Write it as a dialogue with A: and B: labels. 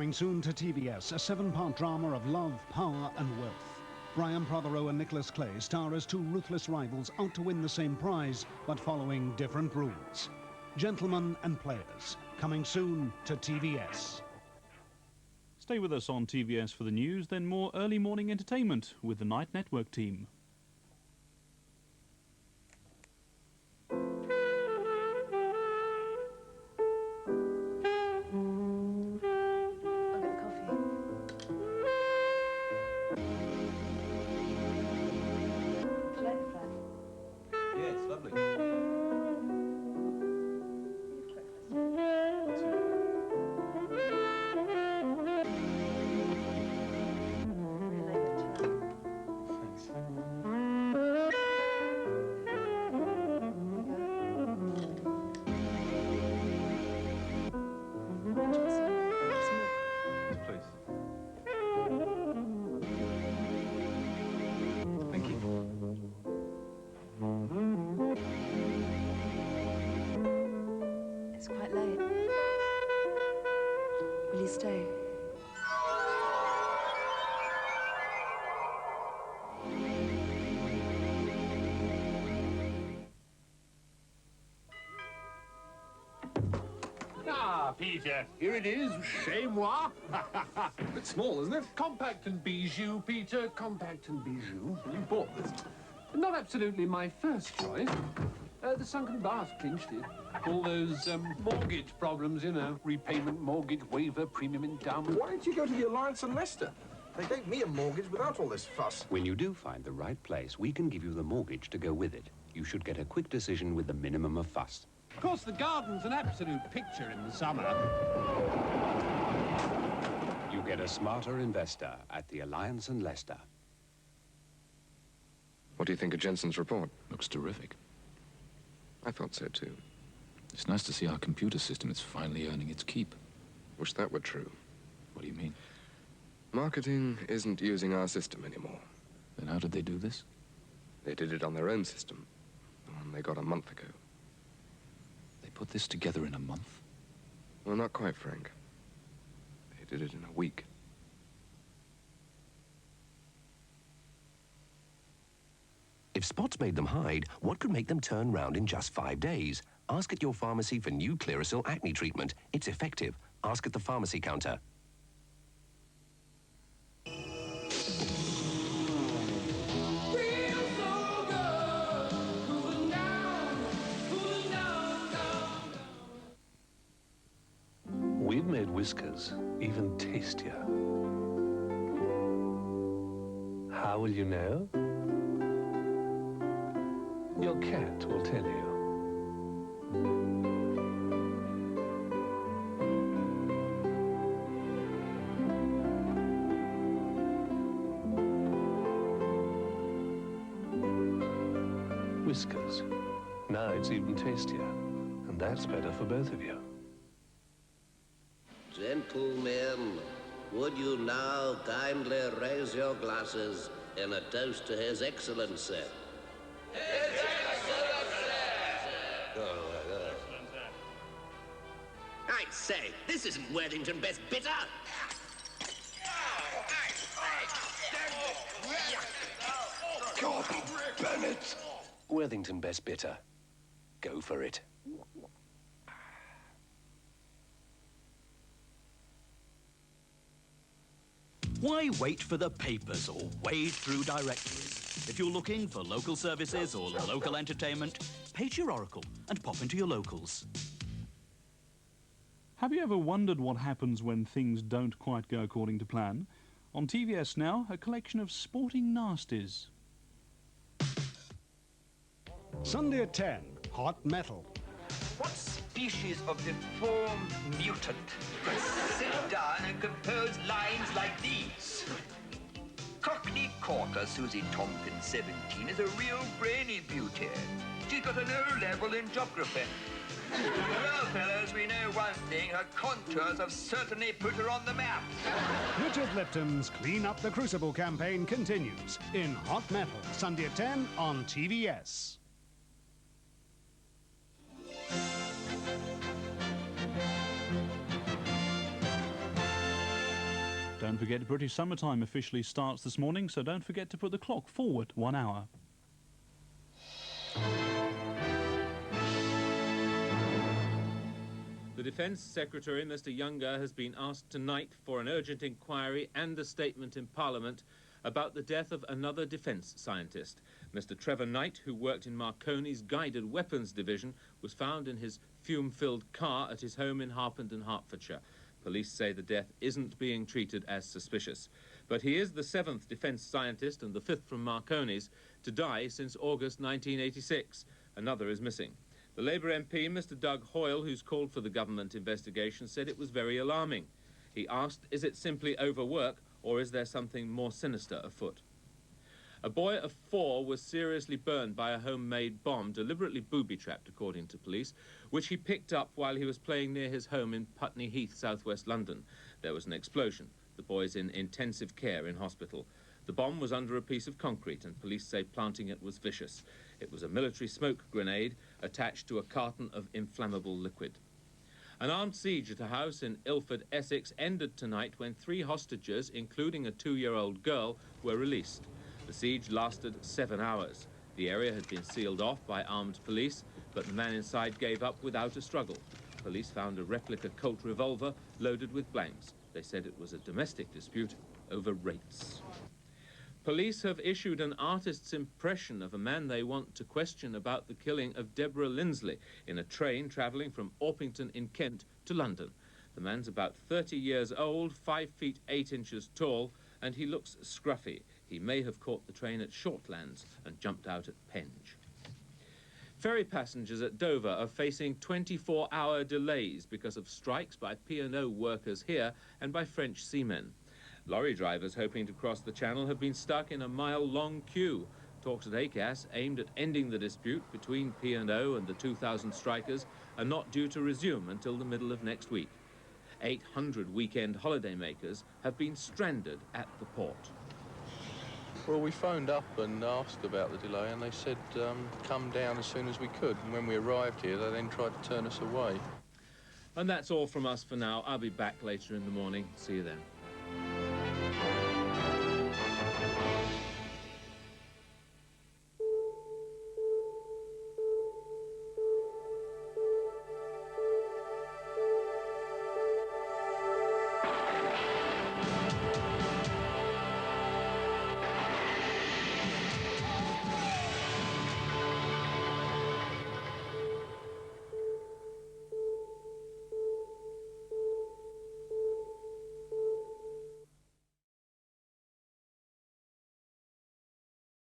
A: Coming soon to TVS, a 7-part drama of love, power and wealth. Brian Prothero and Nicholas Clay star as two ruthless rivals out to win the same prize, but following different rules. Gentlemen and Players, coming soon to TVS.
B: Stay with us on TVS for the news, then more early morning entertainment with the Night Network team.
C: It's quite late. Will you stay?
D: Ah, Peter, here it is. Chez moi.
E: Bit small, isn't it?
D: Compact and bijou, Peter. Compact and bijou. You bought this. Not absolutely my first choice. The sunken bath clinched it. All those mortgage problems, you know. Repayment, mortgage, waiver, premium endowment.
E: Why don't you go to the Alliance and Leicester? They gave me a mortgage without all this fuss.
F: When you do find the right place, we can give you the mortgage to go with it. You should get a quick decision with the minimum of fuss.
D: Of course, the garden's an absolute picture in the summer.
F: You get a smarter investor at the Alliance and Leicester.
G: What do you think of Jensen's report?
H: Looks terrific.
G: I thought so too.
H: It's nice to see our computer system is finally earning its keep.
G: Wish that were true.
H: What do you mean?
G: Marketing isn't using our system anymore.
H: Then how did they do this?
G: They did it on their own system, the one they got a month ago.
H: They put this together in a month?
G: Well, not quite, Frank. They did it in a week.
I: If spots made them hide, what could make them turn round in just 5 days? Ask at your pharmacy for new Clearasil acne treatment. It's effective. Ask at the pharmacy counter.
J: We've made Whiskers even tastier. How will you know? Your cat will tell you. Whiskers. Now it's even tastier. And that's better for both of you.
K: Gentlemen, would you now kindly raise your glasses in a toast to His Excellency? His Excellency! I say, this isn't Worthington Best Bitter!
I: God, Bennett! Worthington Best Bitter. Go for it.
L: Why wait for the papers or wade through directories? If you're looking for local services or local entertainment, page your Oracle and pop into your locals.
B: Have you ever wondered what happens when things don't quite go according to plan? On TVS now, a collection of sporting nasties.
A: Sunday at 10, Hot Metal.
M: What species of deformed mutant could sit down and compose lines like these? Cockney Corker Susie Tompkins, 17, is a real brainy beauty. She's got an O level in geography. Well, fellas, we know one thing. Her contours have certainly put her on the map.
A: Richard Lipton's Clean Up the Crucible campaign continues in Hot Metal, Sunday at 10 on TVS.
B: Don't forget British summertime officially starts this morning, so don't forget to put the clock forward 1 hour.
N: The Defence Secretary, Mr Younger, has been asked tonight for an urgent inquiry and a statement in Parliament about the death of another defence scientist. Mr Trevor Knight, who worked in Marconi's Guided Weapons Division, was found in his fume-filled car at his home in Harpenden, Hertfordshire. Police say the death isn't being treated as suspicious. But he is the 7th defence scientist and the 5th from Marconi's to die since August 1986. Another is missing. The Labour MP, Mr Doug Hoyle, who's called for the government investigation, said it was very alarming. He asked, is it simply overwork or is there something more sinister afoot? A boy of 4 was seriously burned by a homemade bomb, deliberately booby-trapped, according to police, which he picked up while he was playing near his home in Putney Heath, southwest London. There was an explosion. The boy's in intensive care in hospital. The bomb was under a piece of concrete, and police say planting it was vicious. It was a military smoke grenade attached to a carton of inflammable liquid. An armed siege at a house in Ilford, Essex, ended tonight when 3 hostages, including a 2-year-old girl, were released. The siege lasted 7 hours. The area had been sealed off by armed police, but the man inside gave up without a struggle. Police found a replica Colt revolver loaded with blanks. They said it was a domestic dispute over rates. Police have issued an artist's impression of a man they want to question about the killing of Deborah Lindsley in a train travelling from Orpington in Kent to London. The man's about 30 years old, 5 feet 8 inches tall, and he looks scruffy. He may have caught the train at Shortlands and jumped out at Penge. Ferry passengers at Dover are facing 24-hour delays because of strikes by P&O workers here and by French seamen. Lorry drivers hoping to cross the channel have been stuck in a mile-long queue. Talks at ACAS aimed at ending the dispute between P&O and the 2,000 strikers are not due to resume until the middle of next week. 800 weekend holidaymakers have been stranded at the port.
O: Well, we phoned up and asked about the delay, and they said come down as soon as we could. And when we arrived here, they then tried to turn us away.
N: And that's all from us for now. I'll be back later in the morning. See you then.